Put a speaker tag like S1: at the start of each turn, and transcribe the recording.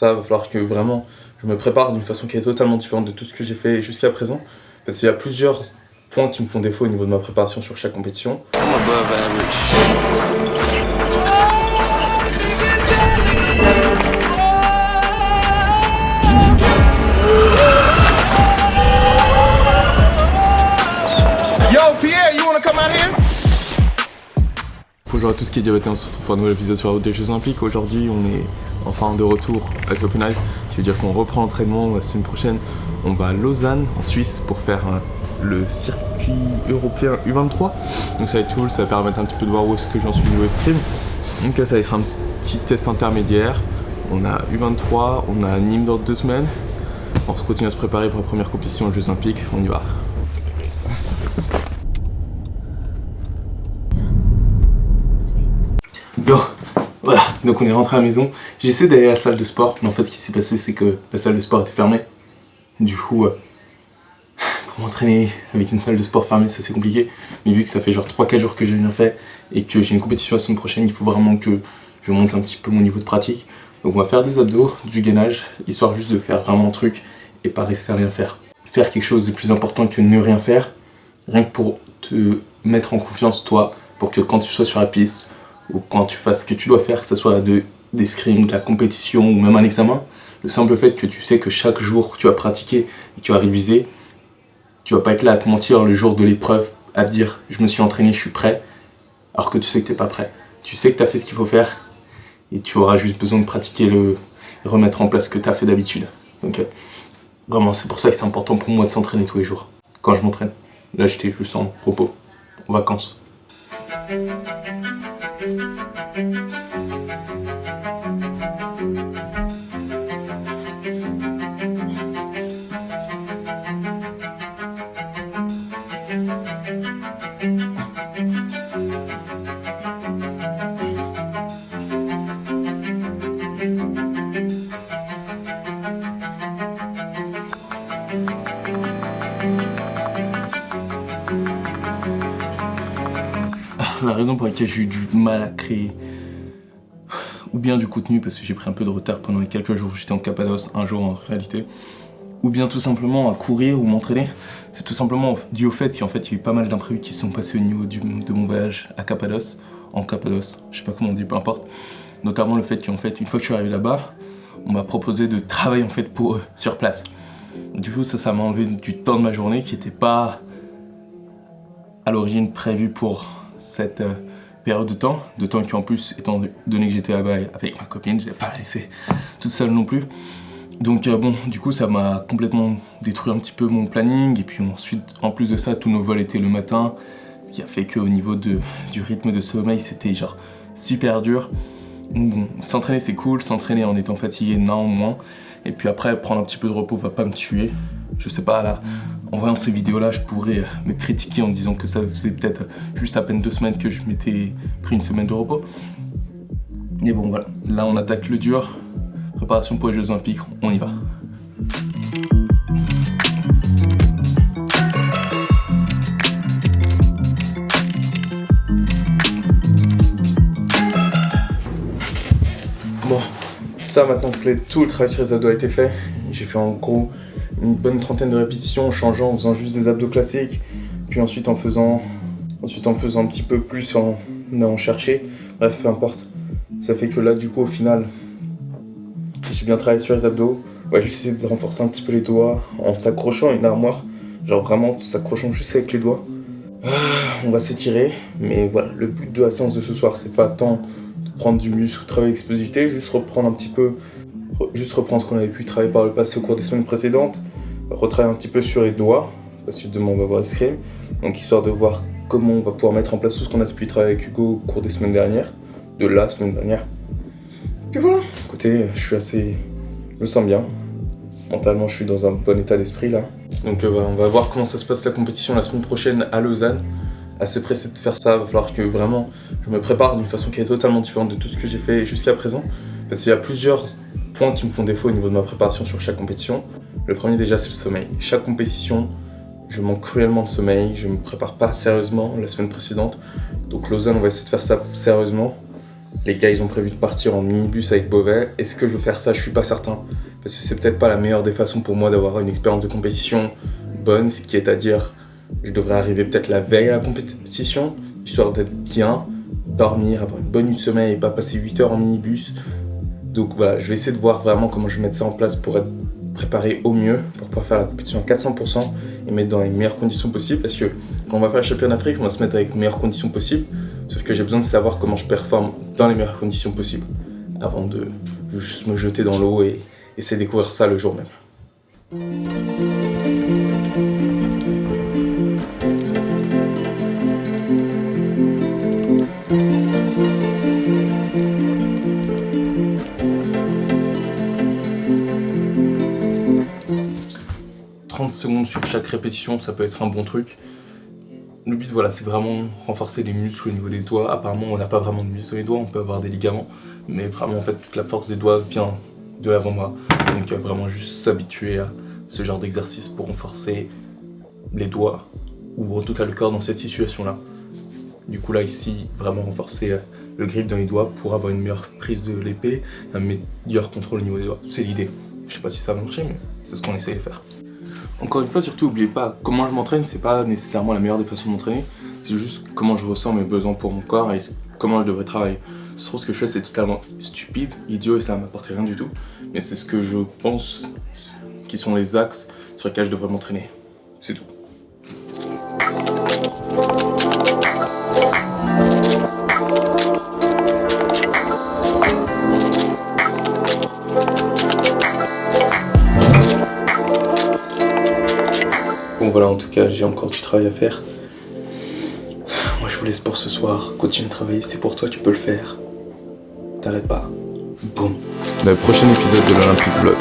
S1: Ça va falloir que vraiment je me prépare d'une façon qui est totalement différente de tout ce que j'ai fait jusqu'à présent. Parce qu'il y a plusieurs points qui me font défaut au niveau de ma préparation sur chaque compétition. Bonjour à tous, qui est Diabaté, on se retrouve pour un nouvel épisode sur la route des Jeux Olympiques. Aujourd'hui on est enfin de retour à Copenhague, ce qui veut dire qu'on reprend l'entraînement. La semaine prochaine on va à Lausanne en Suisse pour faire le circuit européen U23. Donc ça va être cool, ça va permettre un petit peu de voir où est-ce que j'en suis niveau escrime. Donc là ça va être un petit test intermédiaire. On a U23, on a Nîmes dans 2 semaines. On se continue à se préparer pour la première compétition aux Jeux Olympiques, on y va. Bon, voilà, donc on est rentré à la maison. J'essaie d'aller à la salle de sport, mais en fait ce qui s'est passé c'est que la salle de sport était fermée. Du coup, pour m'entraîner avec une salle de sport fermée, ça c'est compliqué. Mais vu que ça fait genre 3-4 jours que j'ai rien fait et que j'ai une compétition la semaine prochaine, il faut vraiment que je monte un petit peu mon niveau de pratique. Donc on va faire des abdos, du gainage, histoire juste de faire vraiment un truc et pas rester à rien faire. Faire quelque chose de plus important que ne rien faire, rien que pour te mettre en confiance toi, pour que quand tu sois sur la piste, ou quand tu fasses ce que tu dois faire, que ce soit des scrims, de la compétition ou même un examen, le simple fait que tu sais que chaque jour tu vas pratiquer et tu vas réviser, tu vas pas être là à te mentir le jour de l'épreuve, à te dire je me suis entraîné, je suis prêt, alors que tu sais que t'es pas prêt. Tu sais que tu as fait ce qu'il faut faire et tu auras juste besoin de pratiquer et remettre en place ce que tu as fait d'habitude. Donc vraiment c'est pour ça que c'est important pour moi de s'entraîner tous les jours. Quand je m'entraîne, là j'étais juste en repos, en vacances. La raison pour laquelle j'ai eu du mal à créer ou bien du contenu, parce que j'ai pris un peu de retard pendant les quelques jours où j'étais en Cappadoce, un jour en réalité, ou bien tout simplement à courir ou m'entraîner, c'est tout simplement dû au fait qu'en fait il y a eu pas mal d'imprévus qui sont passés au niveau de mon voyage à Cappadoce, en Cappadoce, je sais pas comment on dit, peu importe. Notamment le fait qu'en fait une fois que je suis arrivé là-bas, on m'a proposé de travailler en fait pour eux, sur place. Du coup ça m'a enlevé du temps de ma journée qui n'était pas à l'origine prévu pour cette période de temps qui en plus, étant donné que j'étais là-bas avec ma copine, je ne l'ai pas laissée toute seule non plus. Donc bon, du coup ça m'a complètement détruit un petit peu mon planning, et puis ensuite, en plus de ça, tous nos vols étaient le matin, ce qui a fait qu'au niveau du rythme de sommeil, c'était genre super dur. Bon, s'entraîner c'est cool, s'entraîner en étant fatigué, non, moins. Et puis après, prendre un petit peu de repos va pas me tuer. Je sais pas, là, en voyant ces vidéos-là, je pourrais me critiquer en disant que ça faisait peut-être juste à peine 2 semaines que je m'étais pris une semaine de repos. Mais bon, voilà, là on attaque le dur. Préparation pour les Jeux Olympiques, on y va. Bon, ça maintenant que tout le travail sur les abdos a été fait, j'ai fait en gros une bonne trentaine de répétitions en changeant, en faisant juste des abdos classiques, puis ensuite en faisant un petit peu plus en allant chercher, bref peu importe. Ça fait que là du coup au final, j'ai bien travaillé sur les abdos. Ouais, juste essayer de renforcer un petit peu les doigts en s'accrochant à une armoire, genre vraiment s'accrochant juste avec les doigts. On va s'étirer, mais voilà, le but de la séance de ce soir c'est pas tant de prendre du muscle ou travailler l'explosivité, juste reprendre un petit peu, juste reprendre ce qu'on avait pu travailler par le passé au cours des semaines précédentes, retravailler un petit peu sur les doigts, parce que demain on va voir l'escrime, donc histoire de voir comment on va pouvoir mettre en place tout ce qu'on a pu travailler avec Hugo au cours des semaines dernières, de la semaine dernière. Et voilà, écoutez, je me sens bien, mentalement je suis dans un bon état d'esprit là. Donc voilà, on va voir comment ça se passe la compétition la semaine prochaine à Lausanne. Assez pressé de faire ça, il va falloir que vraiment je me prépare d'une façon qui est totalement différente de tout ce que j'ai fait jusqu'à présent, parce qu'il y a plusieurs points qui me font défaut au niveau de ma préparation sur chaque compétition. Le premier déjà c'est le sommeil. Chaque compétition, je manque cruellement de sommeil, je me prépare pas sérieusement la semaine précédente. Donc Lausanne, on va essayer de faire ça sérieusement. Les gars, ils ont prévu de partir en minibus avec Beauvais. Est-ce que je vais faire ça? Je suis pas certain. Parce que c'est peut-être pas la meilleure des façons pour moi d'avoir une expérience de compétition bonne, ce qui est à dire, je devrais arriver peut-être la veille à la compétition, histoire d'être bien, dormir, avoir une bonne nuit de sommeil et pas passer 8 heures en minibus. Donc voilà, je vais essayer de voir vraiment comment je vais mettre ça en place pour être préparé au mieux, pour pouvoir faire la compétition à 400% et mettre dans les meilleures conditions possibles. Parce que quand on va faire le championnat d'Afrique, on va se mettre avec les meilleures conditions possibles. Sauf que j'ai besoin de savoir comment je performe dans les meilleures conditions possibles avant de juste me jeter dans l'eau et essayer de découvrir ça le jour même. 30 secondes sur chaque répétition, ça peut être un bon truc. Le but, voilà, c'est vraiment renforcer les muscles au niveau des doigts. Apparemment, on n'a pas vraiment de muscles sur les doigts, on peut avoir des ligaments, mais vraiment, en fait, toute la force des doigts vient de l'avant-bras. Donc, vraiment juste s'habituer à ce genre d'exercice pour renforcer les doigts, ou en tout cas le corps dans cette situation-là. Du coup, là, ici, vraiment renforcer le grip dans les doigts pour avoir une meilleure prise de l'épée, un meilleur contrôle au niveau des doigts. C'est l'idée. Je sais pas si ça va marcher, mais c'est ce qu'on essaie de faire. Encore une fois, surtout, n'oubliez pas, comment je m'entraîne, c'est pas nécessairement la meilleure des façons de m'entraîner, c'est juste comment je ressens mes besoins pour mon corps et comment je devrais travailler. Je trouve ce que je fais, c'est totalement stupide, idiot et ça ne m'apporte rien du tout, mais c'est ce que je pense qui sont les axes sur lesquels je devrais m'entraîner. C'est tout. Bon voilà, en tout cas, j'ai encore du travail à faire. Moi, je vous laisse pour ce soir. Continue de travailler, c'est pour toi, tu peux le faire. T'arrêtes pas. Boum. Le prochain épisode de l'Olympique Vlog.